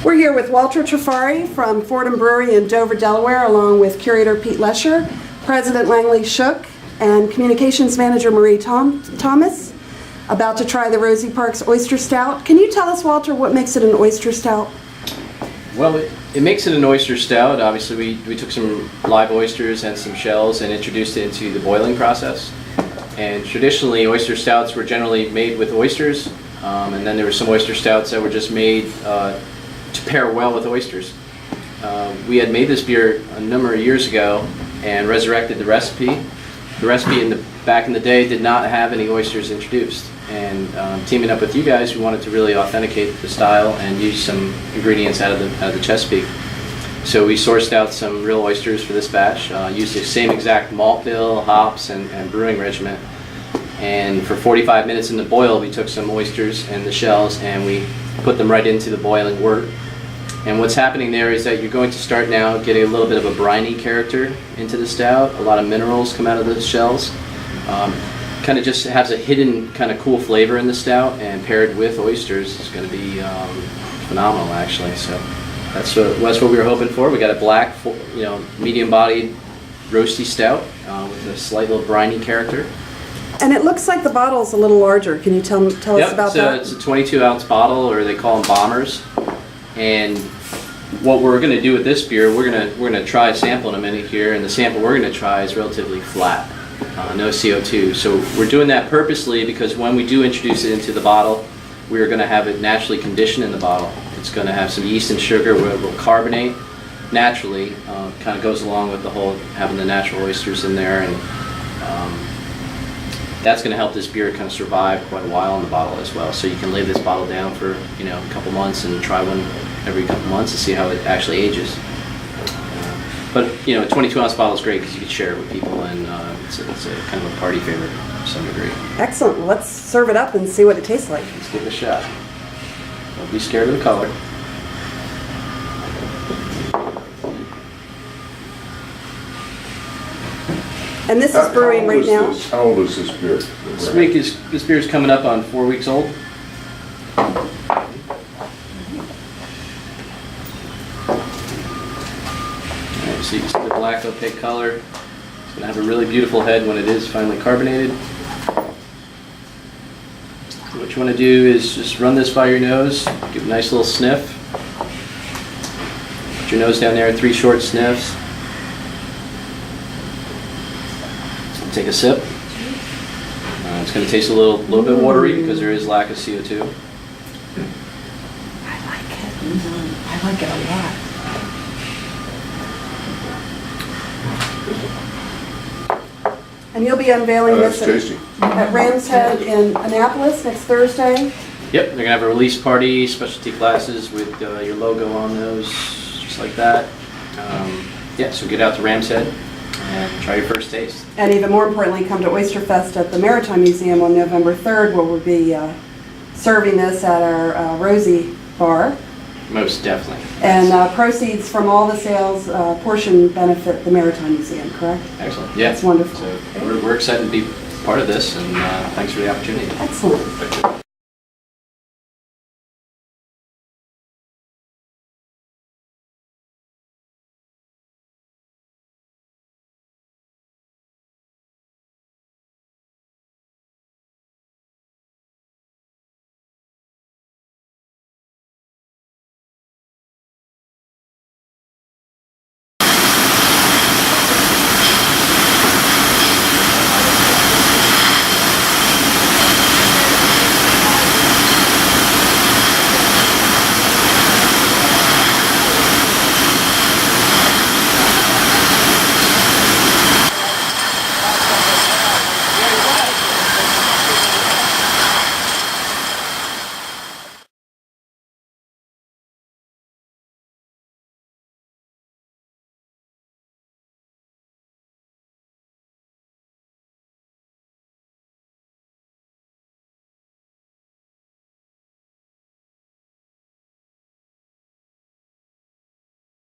We're here with Walter Trifari from Fordham Brewery in Dover, Delaware, along with curator Pete Lesher, President Langley Shook, and Communications Manager Marie Thomas, about to try the Rosie Parks Oyster Stout. Can you tell us, Walter, what makes it an oyster stout? Well, it makes it an oyster stout. Obviously, we took some live oysters and some shells and introduced it into the boiling process. And traditionally, oyster stouts were generally made with oysters, and then there were some oyster stouts that were just made to pair well with oysters. We had made this beer a number of years ago and resurrected the recipe. The recipe back in the day did not have any oysters introduced. And teaming up with you guys, we wanted to really authenticate the style and use some ingredients out of the Chesapeake. So we sourced out some real oysters for this batch, used the same exact malt bill, hops, and brewing regimen. And for 45 minutes in the boil, we took some oysters and the shells and we put them right into the boiling wort. And what's happening there is that you're going to start now getting a little bit of a briny character into the stout. A lot of minerals come out of the shells. Kind of just has a hidden kind of cool flavor in the stout, and paired with oysters is going to be phenomenal, actually. So that's what we were hoping for. We got a black, medium-bodied, roasty stout with a slight little briny character. And it looks like the bottle's a little larger. Can you tell us about that? It's a 22-ounce bottle, or they call them bombers. And what we're going to do with this beer, we're going to try a sample in a minute here, and the sample we're going to try is relatively flat, no CO2. So we're doing that purposely because when we do introduce it into the bottle, we're going to have it naturally conditioned in the bottle. It's going to have some yeast and sugar where it will carbonate naturally. Kind of goes along with the whole having the natural oysters in there, and that's going to help this beer kind of survive quite a while in the bottle as well. So you can lay this bottle down for a couple months and try one every couple months to see how it actually ages. But a 22-ounce bottle is great because you can share it with people, and it's a kind of a party favorite to some degree. Excellent. Well, let's serve it up and see what it tastes like. Let's give it a shot. Don't be scared of the color. And this is brewing right now. How old is this beer? This beer is coming up on 4 weeks old. So you can see the black opaque color. It's going to have a really beautiful head when it is finally carbonated. What you want to do is just run this by your nose, give a nice little sniff. Put your nose down there, 3 short sniffs. Take a sip. It's going to taste a little bit watery because there is lack of CO2. I like it. I like it a lot. And you'll be unveiling this at Ram's Head in Annapolis next Thursday. Yep, they're going to have a release party, specialty glasses with your logo on those, just like that. So get out to Ram's Head and try your first taste. And even more importantly, come to OysterFest at the Maritime Museum on November 3rd, where we'll be serving this at our Rosie bar. Most definitely. And proceeds from all the sales portion benefit the Maritime Museum, correct? Excellent. Yeah. That's wonderful. So we're excited to be part of this, and thanks for the opportunity. Excellent.